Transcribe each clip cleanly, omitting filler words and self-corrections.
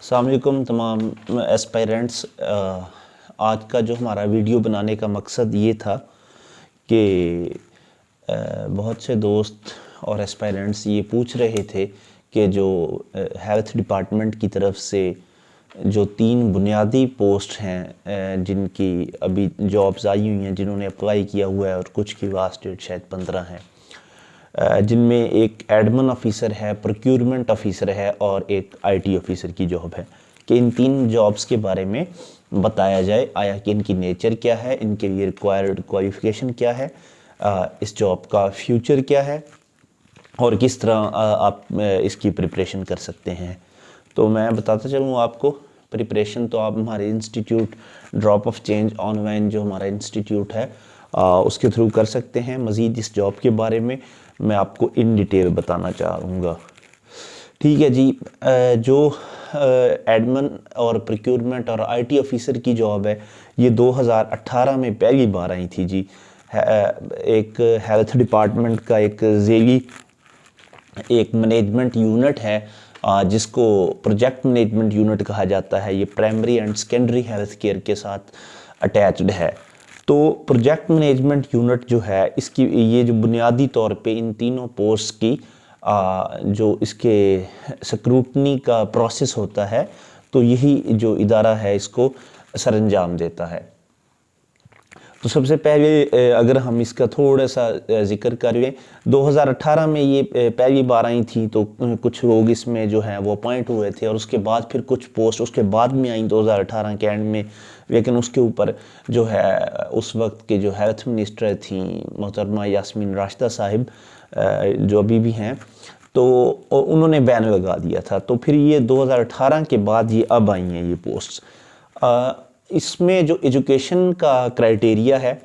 अस्सलाम वालेकुम तमाम एस्पायरेंट्स। आज का जो हमारा वीडियो बनाने का मकसद ये था कि बहुत से दोस्त और एस्पायरेंट्स ये पूछ रहे थे कि जो हेल्थ डिपार्टमेंट की तरफ से जो 3 बुनियादी पोस्ट हैं जिनकी अभी जॉब्स आई हुई हैं, जिन्होंने अप्लाई किया हुआ है और कुछ की लास्ट डेट शायद 15 है, जिनमें एक एडमिन ऑफिसर है, प्रोक्यूरमेंट ऑफिसर है और एक आईटी ऑफिसर की जॉब है, कि इन 3 जॉब्स के बारे में बताया जाए। आया कि इनकी नेचर क्या है, इनके लिए रिक्वायर्ड क्वालिफ़िकेशन क्या है, इस जॉब का फ्यूचर क्या है और किस तरह आप इसकी प्रिपरेशन कर सकते हैं। तो मैं बताता चलूँ आपको प्रिपरेशन। तो आप हमारे institute drop of change online जो हमारा इंस्टीट्यूट है उसके थ्रू कर सकते हैं। मज़ीद इस जॉब के बारे में मैं आपको इन डिटेल बताना चाहूँगा। ठीक है जी। जो एडमिन और प्रोक्यूरमेंट और आईटी ऑफिसर की जॉब है, ये 2018 में पहली बार आई थी जी। एक हेल्थ डिपार्टमेंट का एक ज़ेली एक मैनेजमेंट यूनिट है जिसको प्रोजेक्ट मैनेजमेंट यूनिट कहा जाता है। ये primary and secondary health care के साथ अटैच्ड है। तो प्रोजेक्ट मैनेजमेंट यूनिट जो है, इसकी ये जो बुनियादी तौर पे इन तीनों पोस्ट की जो इसके स्क्रूटनी का प्रोसेस होता है, तो यही जो इदारा है इसको सरअंजाम देता है। तो सबसे पहले अगर हम इसका थोड़ा सा जिक्र कर लें, 2018 में ये पहली बार आई थी, तो कुछ लोग इसमें जो है वो अपॉइंट हुए थे और उसके बाद फिर कुछ पोस्ट उसके बाद में आई 2018 के एंड में। लेकिन उसके ऊपर जो है उस वक्त के जो हेल्थ मिनिस्टर थी मोहतरमा यास्मीन राशिदा साहिब, जो अभी भी हैं, तो उन्होंने बैन लगा दिया था। तो फिर ये 2018 के बाद ये अब आई हैं ये पोस्ट्स। इसमें जो एजुकेशन का क्राइटेरिया है,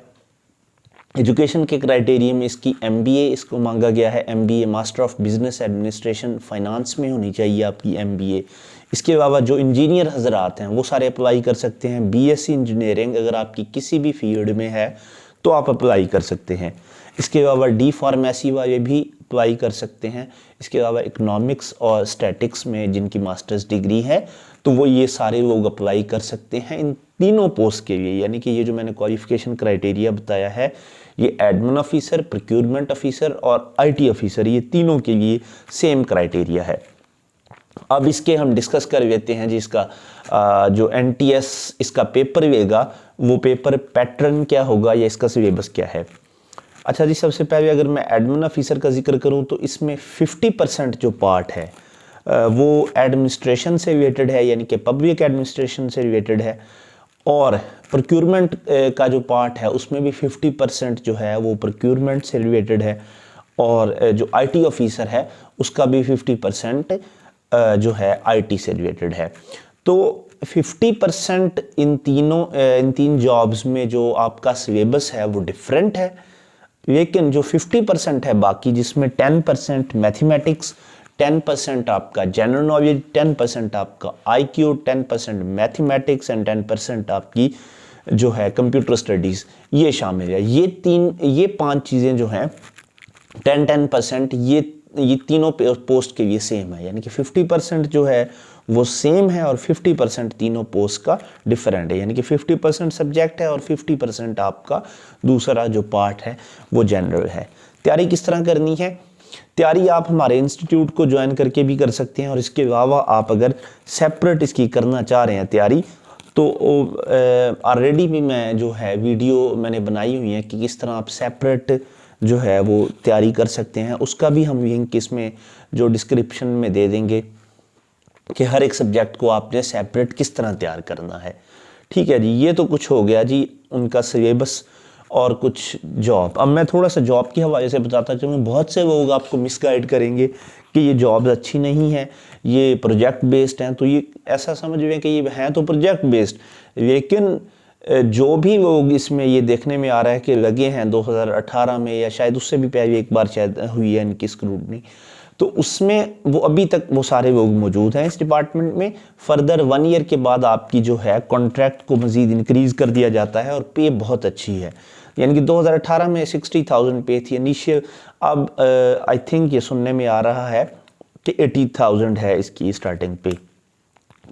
एजुकेशन के क्राइटेरिया में इसकी एमबीए इसको मांगा गया है। MBA master of business administration finance में होनी चाहिए आपकी एमबीए। इसके अलावा जो इंजीनियर हजरात हैं वो सारे अप्लाई कर सकते हैं। बीएससी इंजीनियरिंग अगर आपकी किसी भी फील्ड में है तो आप अप्लाई कर सकते हैं। इसके अलावा डी फार्मेसी वाले भी अप्लाई कर सकते हैं। इसके अलावा इकोनॉमिक्स और स्टैटिक्स में जिनकी मास्टर्स डिग्री है, तो वो ये सारे लोग अप्लाई कर सकते हैं इन तीनों पोस्ट के लिए। यानी कि ये जो मैंने क्वालिफिकेशन क्राइटेरिया बताया है, ये एडमिन ऑफिसर, प्रोक्यूरमेंट ऑफिसर और आईटी ऑफिसर, ये तीनों के लिए सेम क्राइटेरिया है। अब इसके हम डिस्कस कर लेते हैं जी। इसका जो एनटीएस इसका पेपर लेगा, वो पेपर पैटर्न क्या होगा या इसका सिलेबस क्या है। अच्छा जी, सबसे पहले अगर मैं एडमिन ऑफिसर का जिक्र करूं तो इसमें 50% जो पार्ट है वो एडमिनिस्ट्रेशन से रिलेटेड है, यानी कि पब्लिक एडमिनिस्ट्रेशन से रिलेटेड है। और प्रोक्यूरमेंट का जो पार्ट है उसमें भी 50% जो है वो प्रोक्यूरमेंट से रिलेटेड है। और जो आईटी ऑफिसर है उसका भी 50% जो है आईटी से रिलेटेड है। तो 50% इन 3 जॉब्स में जो आपका सिलेबस है वो डिफरेंट है। लेकिन जो 50% है बाकी, जिसमें 10% मैथमेटिक्स, 10% आपका जनरल नॉलेज, 10% आपका आईक्यू, 10% मैथमेटिक्स एंड 10% आपकी जो है कंप्यूटर स्टडीज़, ये शामिल है। ये 5 चीज़ें जो हैं 10-10% ये तीनों पोस्ट के लिए सेम है। यानी कि 50% जो है वो सेम है और 50% तीनों पोस्ट का डिफरेंट है। यानी कि 50% सब्जेक्ट है और 50% आपका दूसरा जो पार्ट है वो जनरल है। तैयारी किस तरह करनी है? तैयारी आप हमारे इंस्टीट्यूट को ज्वाइन करके भी कर सकते हैं, और इसके अलावा आप अगर सेपरेट इसकी करना चाह रहे हैं तैयारी, तो ऑलरेडी भी मैं जो है वीडियो मैंने बनाई हुई है कि किस तरह आप सेपरेट जो है वो तैयारी कर सकते हैं। उसका भी हम लिंक इसमें जो डिस्क्रिप्शन में दे देंगे कि हर एक सब्जेक्ट को आपने सेपरेट किस तरह तैयार करना है। ठीक है जी, ये तो कुछ हो गया जी उनका सिलेबस और कुछ जॉब। अब मैं थोड़ा सा जॉब के हवाले से बताता चलूँ। बहुत से लोग आपको मिसगाइड करेंगे कि ये जॉब्स अच्छी नहीं है, ये प्रोजेक्ट बेस्ड हैं। तो ये ऐसा समझ रहे हैं कि ये हैं तो प्रोजेक्ट बेस्ड, लेकिन जो भी लोग इसमें ये देखने में आ रहा है कि लगे हैं 2018 में या शायद उससे भी पहले एक बार शायद हुई है इनकी स्क्रूटनी, तो उसमें वो अभी तक वो सारे लोग मौजूद हैं इस डिपार्टमेंट में। फर्दर 1 ईयर के बाद आपकी जो है कॉन्ट्रैक्ट को मज़ीद इंक्रीज़ कर दिया जाता है और पे बहुत अच्छी है। यानी कि 2018 में 60,000 पे थी इनिशियल, अब आई थिंक ये सुनने में आ रहा है कि 80,000 है इसकी स्टार्टिंग पे।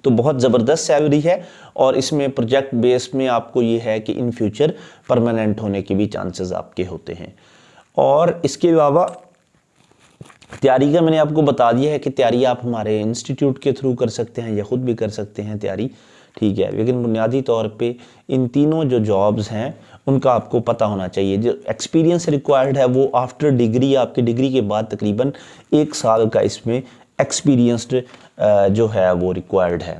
तो बहुत ज़बरदस्त सैलरी है और इसमें प्रोजेक्ट बेस में आपको ये है कि इन फ्यूचर परमानेंट होने के भी चांसेस आपके होते हैं। और इसके अलावा तैयारी का मैंने आपको बता दिया है कि तैयारी आप हमारे इंस्टीट्यूट के थ्रू कर सकते हैं या ख़ुद भी कर सकते हैं तैयारी, ठीक है। लेकिन बुनियादी तौर पे इन तीनों जो जॉब्स हैं उनका आपको पता होना चाहिए। जो एक्सपीरियंस रिक्वायर्ड है वो आफ्टर डिग्री, आपकी डिग्री के बाद तकरीबन 1 साल का इसमें एक्सपीरियंस्ड जो है वो रिक्वायर्ड है।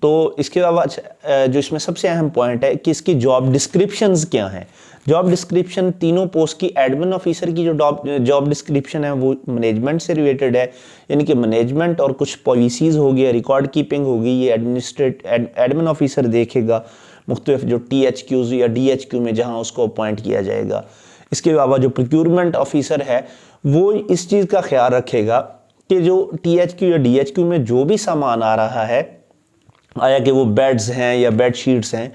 तो इसके अलावा जो इसमें सबसे अहम पॉइंट है कि इसकी जॉब डिस्क्रिप्शंस क्या हैं। जॉब डिस्क्रिप्शन तीनों पोस्ट की, एडमिन ऑफिसर की जो जॉब डिस्क्रिप्शन है वो मैनेजमेंट से रिलेटेड है, यानी कि मैनेजमेंट और कुछ पॉलिसीज़ हो गया, रिकॉर्ड कीपिंग होगी, ये एडमिन ऑफिसर देखेगा मुख्तलिफ जो THQs या DHQ में जहाँ उसको अपॉइंट किया जाएगा। इसके अलावा जो प्रोक्यूरमेंट ऑफिसर है वो इस चीज़ का ख्याल रखेगा कि जो THQ या DHQ में जो भी सामान आ रहा है, आया कि वो बेड्स हैं या बेड शीट्स हैं,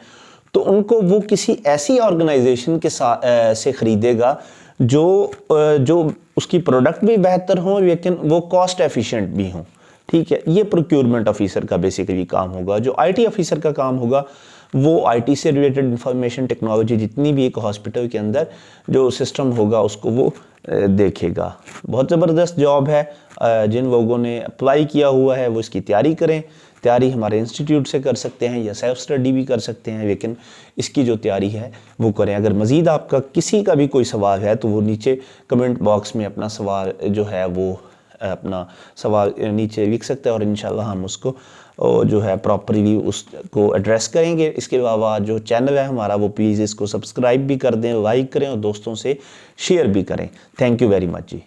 तो उनको वो किसी ऐसी ऑर्गेनाइजेशन के साथ से ख़रीदेगा जो उसकी प्रोडक्ट भी बेहतर हो लेकिन वो कॉस्ट एफिशिएंट भी हो, ठीक है। ये प्रोक्यूरमेंट ऑफिसर का बेसिकली काम होगा। जो IT ऑफिसर का काम होगा वो IT से रिलेटेड इंफॉर्मेशन टेक्नोलॉजी जितनी भी एक हॉस्पिटल के अंदर जो सिस्टम होगा उसको वो देखेगा। बहुत ज़बरदस्त जॉब है। जिन लोगों ने अप्लाई किया हुआ है वो इसकी तैयारी करें। तैयारी हमारे इंस्टीट्यूट से कर सकते हैं या सेल्फ स्टडी भी कर सकते हैं, लेकिन इसकी जो तैयारी है वो करें। अगर मज़ीद आपका किसी का भी कोई सवाल है तो वो नीचे कमेंट बॉक्स में अपना सवाल जो है वो अपना सवाल नीचे लिख सकते हैं और इंशाल्लाह हम उसको जो है प्रॉपरली उसको एड्रेस करेंगे। इसके अलावा जो चैनल है हमारा वो प्लीज़ इसको सब्सक्राइब भी कर दें, लाइक करें और दोस्तों से शेयर भी करें। Thank you very much ji.